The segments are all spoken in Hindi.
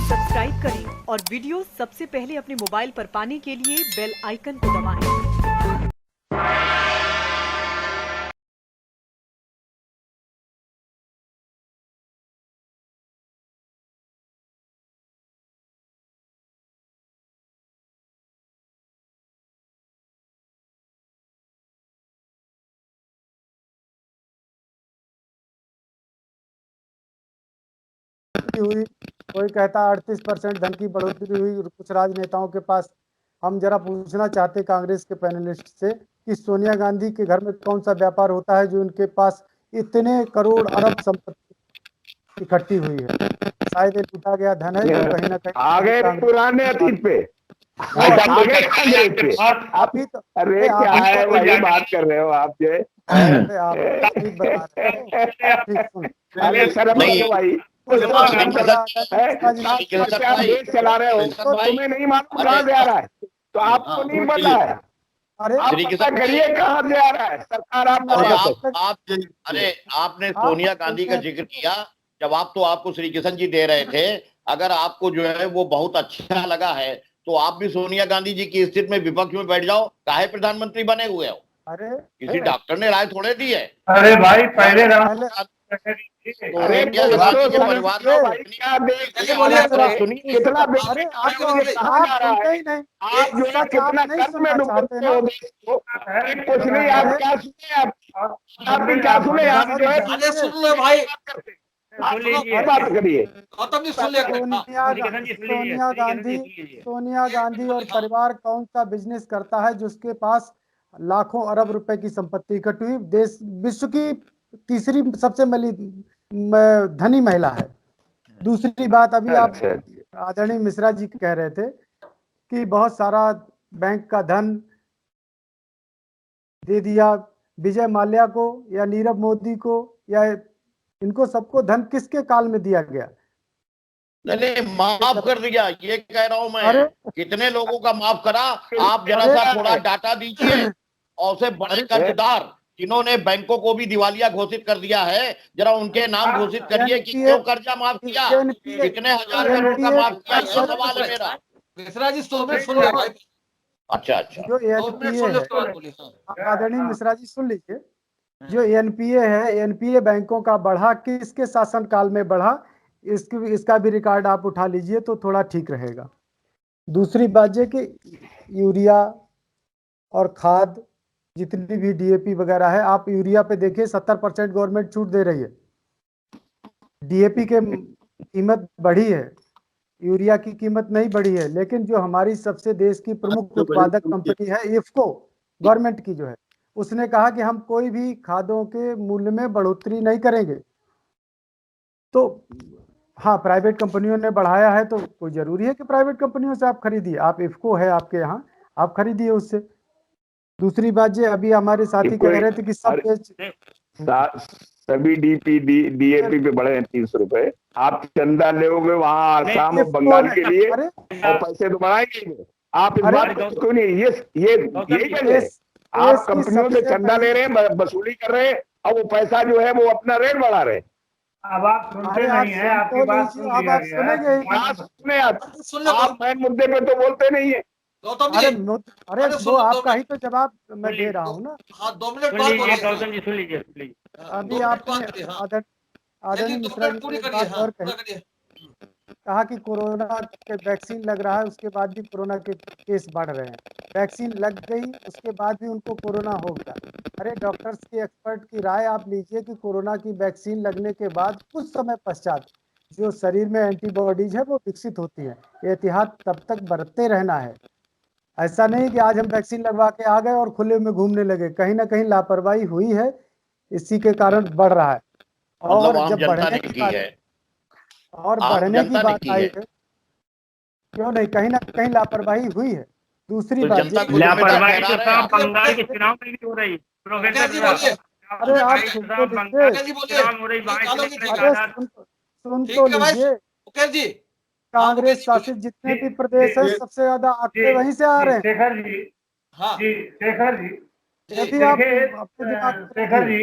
सब्सक्राइब करें और वीडियो सबसे पहले अपने मोबाइल पर पाने के लिए बेल आइकन को दबाएं। हुई, कोई कहता 38% धन की बढ़ोतरी हुई कुछ राजनेताओं के पास। हम जरा पूछना चाहते कांग्रेस के पैनलिस्ट से कि सोनिया गांधी के घर में कौन सा व्यापार होता है जो उनके पास इतने करोड़ अरब संपत्ति इकट्ठी हुई है। शायद ये लूटा गया धन है जो कहीं ना कहीं आगे पुराने अतीत पे आगे कांग्रेस पे आप ही तो अरे क्या है वही बात कर रहे हो आप जो आप ठीक बता रहे हो। ठीक सुन, अरे शर्म करो भाई, देश चला रहे हो तो तुम्हें नहीं मालूम कहाँ से आ रहा है, तो आपको नहीं पता है। अरे आप पता करिए कहाँ से आ रहा है, सरकार आपको। अरे आपने सोनिया गांधी का जिक्र किया, जवाब तो आपको श्री किशन जी दे रहे थे। अगर आपको जो है वो बहुत अच्छा लगा है तो आप भी सोनिया गांधी जी की स्थिति में विपक्ष में बैठ जाओ, काहे प्रधानमंत्री बने हुए हो। अरे किसी डॉक्टर ने राय थोड़े दी है। अरे भाई पहले कितना कुछ नहीं, आप क्या सुने, आप भी क्या सुने, आप जो है सुन लो भाई, बात करिए। सोनिया गांधी और परिवार कौन सा बिजनेस करता है जिसके पास लाखों अरब रुपए की संपत्ति इकट्ठी हुई। देश विश्व की तीसरी सबसे धनी महिला है। दूसरी बात, अभी आप आदरणीय मिश्रा जी कह रहे थे कि बहुत सारा बैंक का धन दे दिया विजय माल्या को या नीरव मोदी को, या इनको सबको धन किसके काल में दिया गया? नहीं, माफ कर दिया, ये कह रहा हूं मैं। कितने लोगों का माफ करा? आप जरा सा थोड़ा डाटा दीजिए। और से बड़े कर्जदार जिन्होंने बैंकों को भी दिवालिया घोषित कर दिया है, जरा उनके नाम घोषित करिए कि क्यों कर्जा माफ किया, कितने हजार करोड़ का माफ किया, ये सवाल है मेरा। मिश्रा जी सुन ले भाई। अच्छा जो एनपीए है, आदरणीय मिश्रा जी सुन लीजिए, जो एनपीए है, एनपीए बैंकों का बढ़ा किसके शासन काल में बढ़ा, इसका भी रिकॉर्ड आप उठा लीजिए तो थोड़ा ठीक रहेगा। दूसरी बात है कि यूरिया और खाद जितनी भी डीएपी वगैरह है, आप यूरिया पे देखिए 70% गवर्नमेंट छूट दे रही है। डीएपी के कीमत बढ़ी है, यूरिया की कीमत नहीं बढ़ी है। लेकिन जो हमारी सबसे देश की प्रमुख उत्पादक कंपनी है इफ्को, गवर्नमेंट की जो है, उसने कहा कि हम कोई भी खादों के मूल्य में बढ़ोतरी नहीं करेंगे। तो हाँ, प्राइवेट कंपनियों ने बढ़ाया है तो कोई जरूरी है कि प्राइवेट कंपनियों से आप खरीदिए। आप इफ्को है आपके यहाँ, आप खरीदिए उससे। दूसरी बात ये, अभी हमारे साथी कह रहे थे कि सभी डीएपी पे बढ़े हैं 300 रुपए। आप चंदा लोगे वहां आसाम और बंगाल के लिए और पैसे तो बढ़ाएंगे आप। इस बात को क्यों नहीं, ये कैसे आप कंपनियों से चंदा ले रहे हैं, वसूली कर रहे हैं, और वो पैसा जो है वो अपना रेट बढ़ा रहे हैं। अब आप सुनते नहीं है, आपकी बात सुने आप मेन मुद्दे पे तो बोलते नहीं है। अरे वो आपका ही तो जवाब मैं दे रहा हूँ ना। हाँ, 2 मिनट बाद बोलिए। गौतम जी सुन लीजिए। अभी आपने आदरणीय मिश्रा जी ने बात और कही, कहा कि कोरोना के वैक्सीन लग रहा है, उसके बाद भी कोरोना के केस बढ़ रहे हैं। वैक्सीन लग गई उसके बाद भी उनको कोरोना हो गया। अरे डॉक्टर्स की, एक्सपर्ट की राय आप लीजिए कि कोरोना की वैक्सीन लगने के बाद कुछ समय पश्चात जो शरीर में एंटीबॉडीज है वो विकसित होती है। एहतियात तब तक बरतते रहना है। ऐसा नहीं कि आज हम वैक्सीन लगवा के आ गए और खुले में घूमने लगे। कहीं ना कहीं लापरवाही हुई है, इसी के कारण बढ़ रहा है। और जब बढ़ने की बात आई है, क्यों नहीं, कहीं ना कहीं लापरवाही हुई है। दूसरी बात, लापरवाही तो सब बंगाल के चुनाव में भी हो रही। अरे आप सुन तो लीजिए, कांग्रेस शासित जितने भी प्रदेश है सबसे ज्यादा आंकड़े वहीं से आ रहे हैं। शेखर जी, हाँ जी, शेखर जी, यदि आप शेखर जी,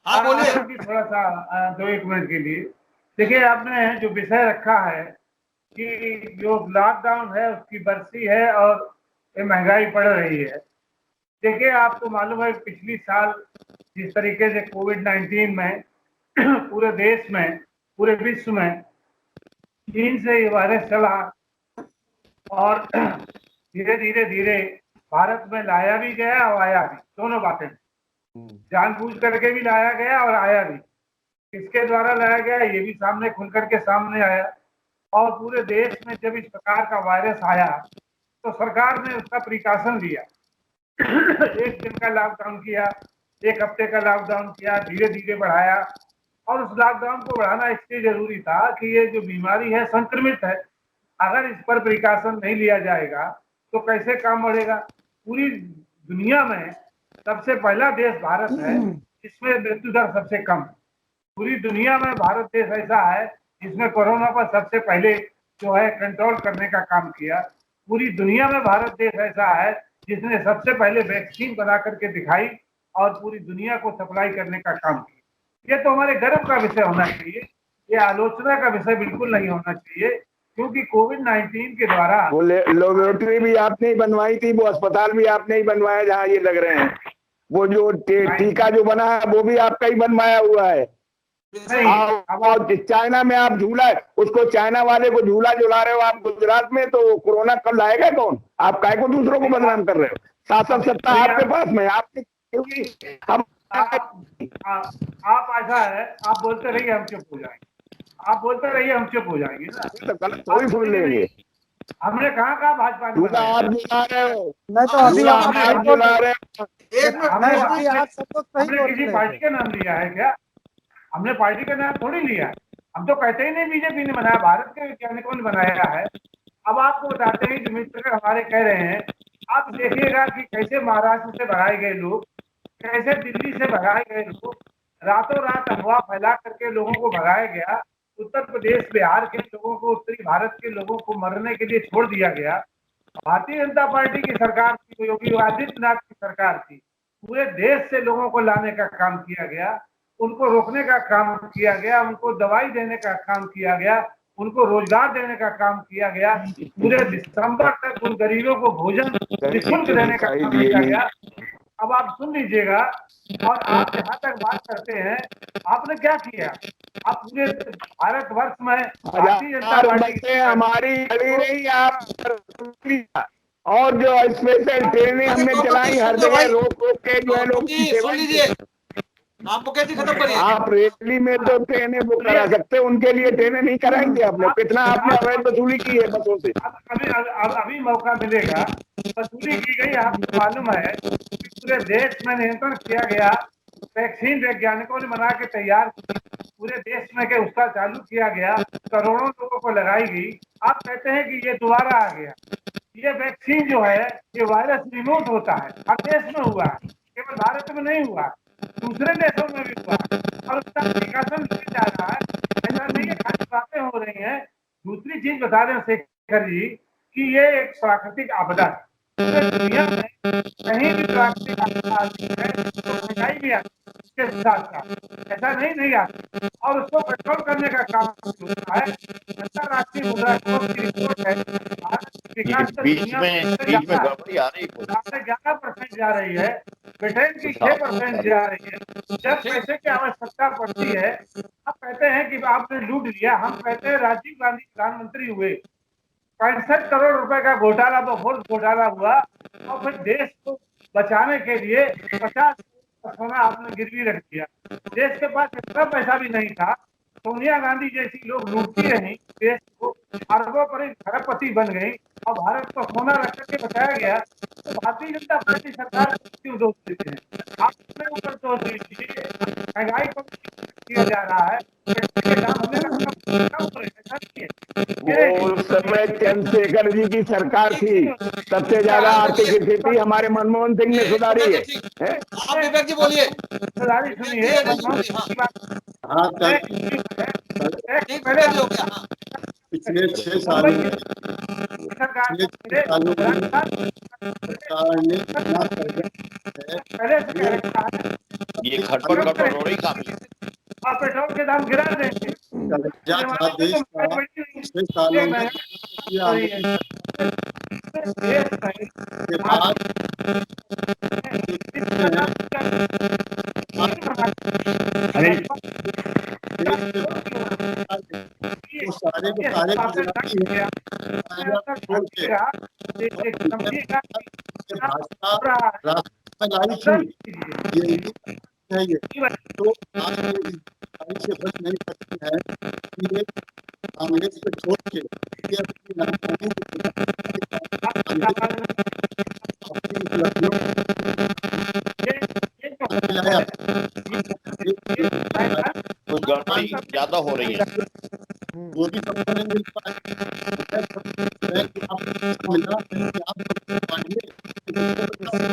हाँ बोलिए थोड़ा सा 2-1 मिनट के लिए। देखिए, आपने जो विषय रखा है कि जो लॉकडाउन है उसकी बरसी है और ये महंगाई बढ़ रही है। देखिए, आपको मालूम है पिछली साल जिस तरीके से कोविड-19 में पूरे देश में, पूरे विश्व में चीन से ये वायरस चला और धीरे धीरे भारत में लाया भी गया और आया भी, दोनों बातें जानबूझ करके भी लाया गया और आया भी। किसके द्वारा लाया गया ये भी सामने खुल करके सामने आया। और पूरे देश में जब इस प्रकार का वायरस आया तो सरकार ने उसका प्रिकॉशन लिया। 1 दिन का लॉकडाउन किया, 1 हफ्ते का लॉकडाउन किया, धीरे धीरे बढ़ाया। और उस लॉकडाउन को बढ़ाना इसलिए जरूरी था कि ये जो बीमारी है संक्रमित है, अगर इस पर प्रिकॉशन नहीं लिया जाएगा तो कैसे काम बढ़ेगा। पूरी दुनिया में सबसे पहला देश भारत है जिसमें मृत्यु दर सबसे कम है। पूरी दुनिया में भारत देश ऐसा है जिसमें कोरोना पर सबसे पहले जो है कंट्रोल करने का काम किया। पूरी दुनिया में भारत देश ऐसा है जिसने सबसे पहले वैक्सीन बना करके दिखाई और पूरी दुनिया को सप्लाई करने का काम किया। ये तो हमारे गर्व का विषय होना चाहिए, ये आलोचना का विषय बिल्कुल नहीं होना चाहिए, क्योंकि कोविड-19 के द्वारा वो लेबोरेटरी भी आपने ही बनवाई थी, वो अस्पताल भी आपने ही बनवाया जहाँ ये लग रहे हैं, वो जो टीका जो बना है वो भी आपका ही बनवाया हुआ है। और चाइना में आप झूला, उसको चाइना वाले को झूला झुला रहे हो आप गुजरात में, तो कोरोना कब लाएगा कौन? आप काहे को दूसरों को बदनाम कर रहे हो? शासन सत्ता आपके पास में, आपके क्योंकि हम आप ऐसा है, आप बोलते रहिए हम चुप हो जाएंगे, आप बोलते रहिए हम चुप हो जाएंगे ना, तो गलत थोड़ी सुन लेंगे। हमने कहा भाजपा ने झूला आप झुला रहे हो, मैं तो अभी झूला आप झुला रहे हो। एक मिनट हमने किसी पार्टी का नाम लिया है क्या? हमने पार्टी का नाम थोड़ी लिया है। हम तो कहते ही नहीं बीजेपी ने बनाया, भारत के वैज्ञानिकों ने बनाया है। अब आपको बताते हैं जो मित्र हमारे कह रहे हैं, आप देखिएगा कि कैसे महाराष्ट्र से भगाए गए लोग, कैसे दिल्ली से भगाए गए लोग, रातों रात अफवाह फैला करके लोगों को भगाया गया। उत्तर प्रदेश बिहार के लोगों को, उत्तरी भारत के लोगों को मरने के लिए छोड़ दिया गया। भारतीय जनता पार्टी की सरकार थी, योगी आदित्यनाथ की सरकार थी, पूरे देश से लोगों को लाने का काम किया गया, उनको रोकने का काम किया गया, उनको दवाई देने का काम किया गया, उनको रोजगार देने का काम किया गया, पूरे दिसंबर तक उन गरीबों को भोजन निःशुल्क देने का काम किया गया। अब आप सुन लीजिएगा, और आप जहाँ तक बात करते हैं, आपने क्या किया? आप पूरे भारतवर्ष में भारतीय जनता पार्टी हमारी नहीं, आप और जो स्पेशल ट्रेनें हमने चलाई हर जगह रोक रोक के जो है लोग सुन लीजिए, आपको कैसे खत्म करिए। आप रेली में तो ट्रेनें बुक करा सकते, उनके लिए ट्रेनें नहीं कराएंगे आपने? कितना आपने अवैध वसूली की है बसों से? अभी मौका मिलेगा, वसूली की गई। आपको मालूम है कि पूरे देश में नियंत्रण किया गया, वैक्सीन वैज्ञानिकों ने बना के तैयार की, पूरे देश में के उसका चालू किया गया, करोड़ों लोगों को लगाई गई। आप कहते हैं कि ये दोबारा आ गया। ये वैक्सीन जो है, ये वायरस रिमूव होता है, हर देश में हुआ है, केवल भारत में नहीं हुआ, दूसरे देशों में भी हुआ, और उसका प्रिकॉशन लिया जा रहा है। ऐसा नहीं है खाली बातें हो रही हैं। दूसरी चीज बता दें शेखर जी कि ये एक प्राकृतिक आपदा है। दुनिया में कहीं भी प्राकृतिक आपदा आती है तो महंगाई भी आती है इसके साथ साथ, ऐसा नहीं आती, और उसको कंट्रोल करने का काम होता है। अंतर्राष्ट्रीय मुद्रा कोष की रिपोर्ट है, भारत विकास बीच में गड़बड़ी आ रही है, 11% जा रही है, ब्रिटेन की 6% जा रही है। जब पैसे की आवश्यकता पड़ती है, आप कहते हैं कि आपने लूट लिया। हम कहते हैं राजीव गांधी प्रधानमंत्री हुए, 65 करोड़ रुपए का घोटाला, बहुत घोटाला हुआ, और फिर देश को बचाने के लिए 50 सोना आपने गिरवी रख दिया। देश के पास इतना पैसा भी नहीं था। सोनिया गांधी जैसी लोग लूटती रही, देश को अरबों पर खरबपति बन गई, और भारत को सोना रख करके बचाया गया। तो भारतीय जनता पार्टी सरकार क्यों दोष देते हैं? आप अपने ऊपर दोष दीजिए। महंगाई को किया जा रहा है, उस समय चंद्रशेखर जी की सरकार थी, सबसे ज्यादा आर्थिक स्थिति हमारे मनमोहन सिंह ने सुधारी है। आप विवेक जी बोलिए। सुधारी सुनिए, पिछले 6 सालों में सरकार ने ये खटपट खटपट हो रही काम, और पेट्रोल के दाम गिरा देंगे। देश का 6 सालों में ये आंदोलन के बाद वो सारे के सारे गुजराती हैं छोड़ के भाजपा रास्ते में लाई थी है ये तो आज से बच नहीं सकती है कि ये कांग्रेस को छोड़ के ये अपनी राजधानी अपनी उपलब्धियों कुछ गड़बड़ी ज्यादा हो रही है। मोदी सबको नहीं मिल पाए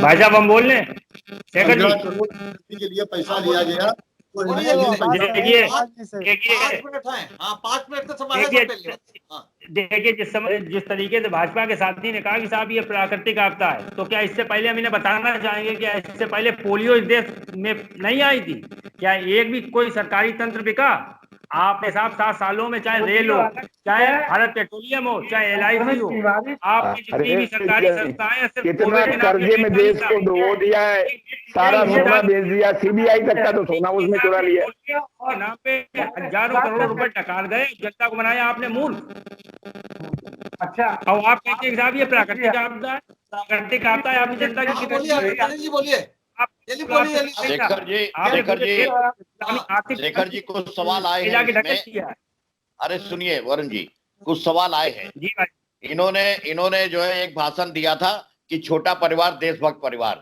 भाई साहब हम बोल रहे हैं 15 करोड़ के लिए पैसा लिया गया देखिए 5 मिनट है। हाँ 5 मिनट तो सवाल देखिए जिस तरीके से भाजपा के साथी ने कहा कि साहब ये प्राकृतिक आपदा है, तो क्या इससे पहले हम इन्हें बताना चाहेंगे कि इससे पहले पोलियो इस देश में नहीं आई थी? क्या एक भी कोई सरकारी तंत्र बिका? आपके साथ 7 सालों में चाहे रेल हो, चाहे भारत पेट्रोलियम हो, चाहे LIC हो, आपकी जितनी भी सरकारी संस्थाएं कितना कर्जे में देश को डुबो दिया है, सारा सोना बेच दिया, CBI तक का तो सोना उसमें चुरा लिया। नाम पे हजारों करोड़ रुपए टकार गए, जनता को बनाया आपने मूर्ख। अच्छा और आप कहते हैं साहब ये प्राकृतिक आपदा है, प्राकृतिक आपदा है, आपकी जनता की कितनी बोलिए शेखर जी कुछ सवाल आए हैं। अरे सुनिए वरुण जी, कुछ सवाल आए हैं। जी भाई, इन्होंने जो है एक भाषण दिया था कि छोटा परिवार देशभक्त परिवार।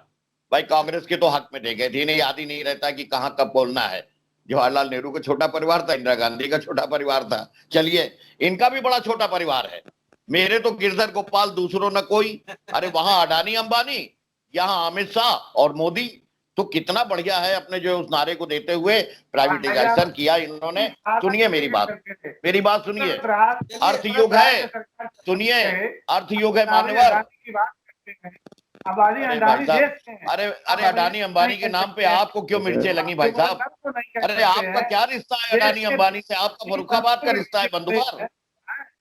भाई कांग्रेस के तो हक में दे गए थे, इन्हें याद ही नहीं रहता कि कहाँ कब बोलना है। जवाहरलाल नेहरू का छोटा परिवार था, इंदिरा गांधी का छोटा परिवार था, चलिए इनका भी बड़ा छोटा परिवार है। मेरे तो गिरधर गोपाल, दूसरों न कोई। अरे वहां अडानी अंबानी, यहाँ अमित शाह और मोदी। तो कितना बढ़िया है अपने जो उस नारे को देते हुए प्राइवेटाइजेशन किया इन्होंने। सुनिए मेरी बात सुनिए। अर्थयोग है, सुनिए, अर्थयोग है मान्यवर। अरे अडानी अंबानी के नाम पे आपको क्यों मिर्चें लगी भाई साहब? अरे आपका क्या रिश्ता है अडानी अंबानी से? आपका फर्रुखाबाद का रिश्ता है बंधुवार।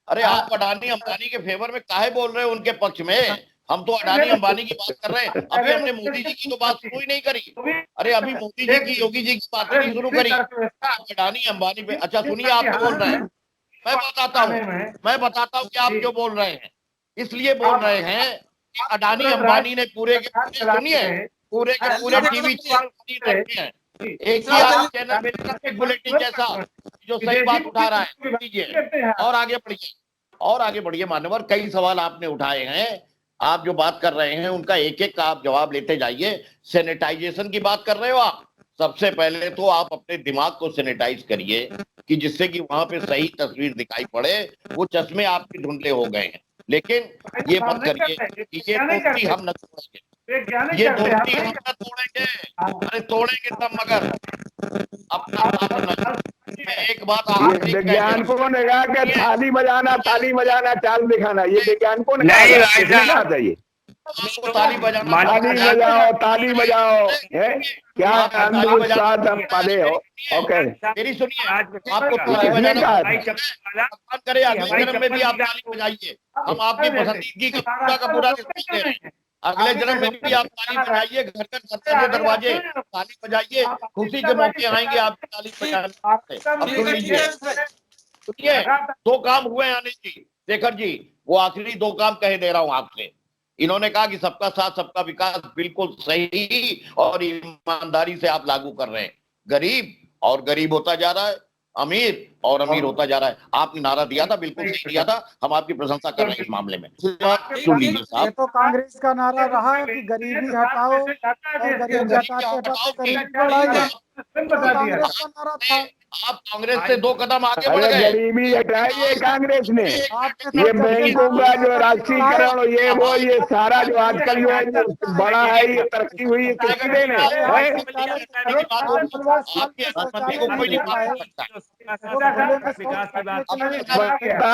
अरे आप अडानी अंबानी के फेवर में काहे बोल रहे हो, उनके पक्ष में? हम तो अडानी अंबानी की बात कर रहे हैं। अभी हमने मोदी जी की तो बात शुरू ही नहीं करी। अरे अभी मोदी जी की, योगी जी की बात नहीं शुरू करी, अडानी अंबानी पे। अच्छा सुनिए, आप क्यों बोल रहे हैं, मैं बताता हूँ कि आप क्यों बोल रहे हैं। इसलिए बोल रहे हैं कि अडानी अंबानी ने पूरे के पूरे टीवी चैनल हैं, एक ही चैनल बुलेटिन जैसा जो सही बात उठा रहा है। कीजिए और आगे बढ़िए मान्यवर। कई सवाल आपने उठाए हैं, आप जो बात कर रहे हैं उनका एक एक का आप जवाब लेते जाइए। सैनिटाइजेशन की बात कर रहे हो आप, सबसे पहले तो आप अपने दिमाग को सैनिटाइज करिए कि जिससे कि वहां पे सही तस्वीर दिखाई पड़े। वो चश्मे आपके धुंधले हो गए हैं, लेकिन ये मत करिए कि ये दोस्ती हम न तोड़ेंगे, ये दोस्ती हम न तोड़ेंगे। अरे तोड़ेंगे तब, मगर अपना एक बात विज्ञान को ने कहा कि ताली बजाना चाल दिखाना, ये विज्ञान को नहीं चाहिए। ताली बजाओ क्या अंधविश्वास हम पाले हो। ओके मेरी सुनिए, आपको ताली बजाना करे, अगले जन्म में भी आप ताली बजाइए। हम आपकी पसंदीदगी का पूरा दे रहे हैं। अगले जन्म में भी आप ताली बजाइए, घर घर दरवाजे ताली बजाइए। खुशी के मौके आएंगे आप ताली बजाइए। सुनिए, 2 काम हुए आने जी, शेखर जी, वो आखिरी 2 काम कह दे रहा हूं आपसे। इन्होंने कहा कि सबका साथ सबका विकास बिल्कुल सही और ईमानदारी से आप लागू कर रहे हैं। गरीब और गरीब होता जा रहा है, अमीर और अमीर होता जा रहा है। आपने नारा दिया था, बिल्कुल सही दिया था, हम आपकी प्रशंसा कर रहे हैं इस मामले में। सुन लीजिए साहब, ये तो कांग्रेस का नारा रहा है कि गरीबी हटाओ और गरीब हटाते गरीब बढ़ाइए, कांग्रेस का नारा था। आप कांग्रेस से 2 कदम आगे बढ़ गए। गरीबी हटाइए कांग्रेस ने, ये बैंकों का जो राष्ट्रीयकरण, ये सारा जो आजकल जो है बड़ा है, ये तरक्की हुई है किसकी देन है?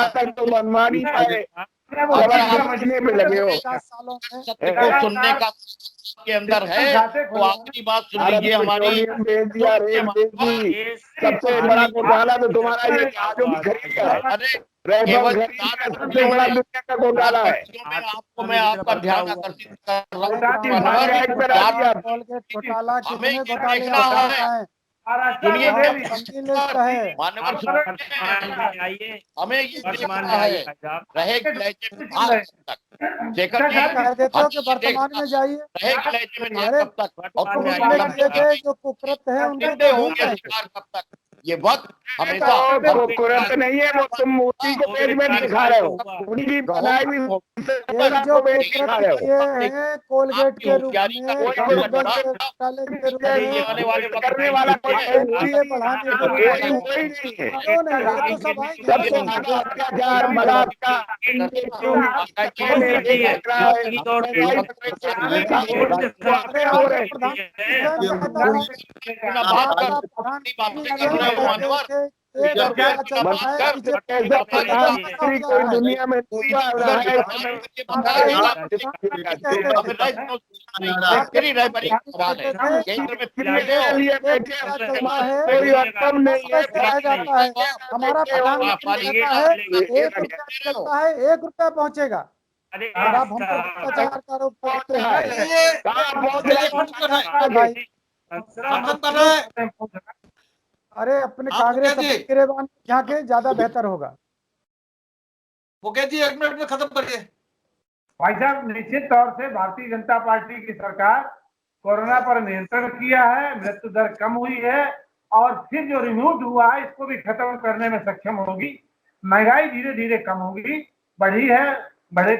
तक तो मनवा नहीं पाए। समझने में लगे हो। 50 सालों में सत्य को सुनने का के अंदर है तो आखिरी बात सुन लीजिए हमारी। भेज दिया, रेल भेज दी, सबसे बड़ा घोटाला तो तुम्हारा ये जहाजों की खरीद का है। अरे रेफर खरीद का सबसे बड़ा दुनिया का घोटाला है। आपको मैं आपका ध्यान आकर्षित कर रहा हूँ। कोलगेट घोटाला हमें कितने ये घोटाले देखना आप है। बताएं? दुनिया बहुत में लंबी लिस्ट है। मान्यवर आइए हमें ये वर्तमान देखना में है आइए रहेगी लहजे में आज तक। शेखर जी कह देते हो कि हम वर्तमान में जाइए। रहेगी लहजे में अरे कब तक और पूर्व में किए गए जो कुकृत्य है उनको जिंदे तो भूल होंगे गए। शिकार कब तक। ये वक्त हमेशा वो कुरत नहीं है, वो तुम मोदी को पेज में दिखा रहे हो, उनकी बनाई हुई एक जो कुकृत्य किए हैं कोलगेट के रूप में, गूगल के घोटाले के रूप में, करने वाला एनपीए बढ़ाने के रूप में, कोई नहीं है। क्यों नहीं? ये तो सब आएंगे। सबसे ज्यादा अत्याचार बलात्कार अरे आप कोई दुनिया में हमारा प्रधानमंत्री कहता है 1 रुपया निकलता है 1 रुपया पहुंचेगा। अरे और आप हमको भ्रष्टाचार का आरोप करते हैं। अरे अपने कांग्रेस अपने गिरेबान झांके ज्यादा बेहतर होगा। मुकेश जी 1 मिनट में खत्म करिए। भाई साहब, निश्चित तौर से भारतीय जनता पार्टी की सरकार कोरोना पर नियंत्रण किया है, मृत्यु दर कम हुई है और फिर जो रिमूव हुआ है इसको भी खत्म करने में सक्षम होगी। महंगाई धीरे धीरे कम होगी, बढ़ी है,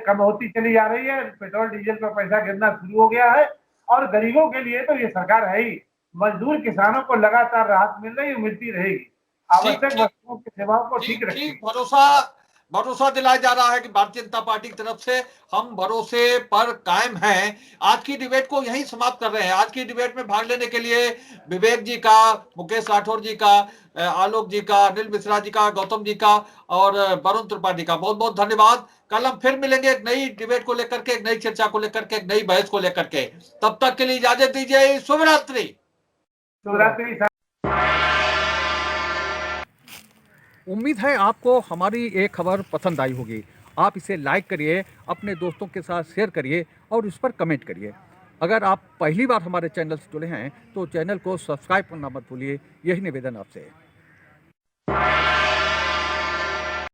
कम होती चली जा रही है। पेट्रोल डीजल पर पैसा गिरना शुरू हो गया है और गरीबों के लिए तो ये सरकार है ही। मजदूर किसानों को लगातार राहत मिल रही है, मिलती रहेगी। आवश्यक वस्तुओं की सेवाओं को ठीक रखेगी। भरोसा दिलाया जा रहा है कि भारतीय जनता पार्टी की तरफ से हम भरोसे पर कायम हैं। आज की डिबेट को यहीं समाप्त कर रहे हैं। आज की डिबेट में भाग लेने के लिए विवेक जी का, मुकेश राठौर जी का, आलोक जी का, अनिल मिश्रा जी का, गौतम जी का और वरुण त्रिपाठी का बहुत बहुत धन्यवाद। कल हम फिर मिलेंगे एक नई डिबेट को लेकर के, एक नई चर्चा को लेकर के, एक नई बहस को लेकर के। तब तक के लिए इजाजत दीजिए। शुभ रात्रि। उम्मीद है आपको हमारी ये खबर पसंद आई होगी। आप इसे लाइक करिए, अपने दोस्तों के साथ शेयर करिए और उस पर कमेंट करिए। अगर आप पहली बार हमारे चैनल से जुड़े हैं तो चैनल को सब्सक्राइब करना मत भूलिए। यही निवेदन आपसे है।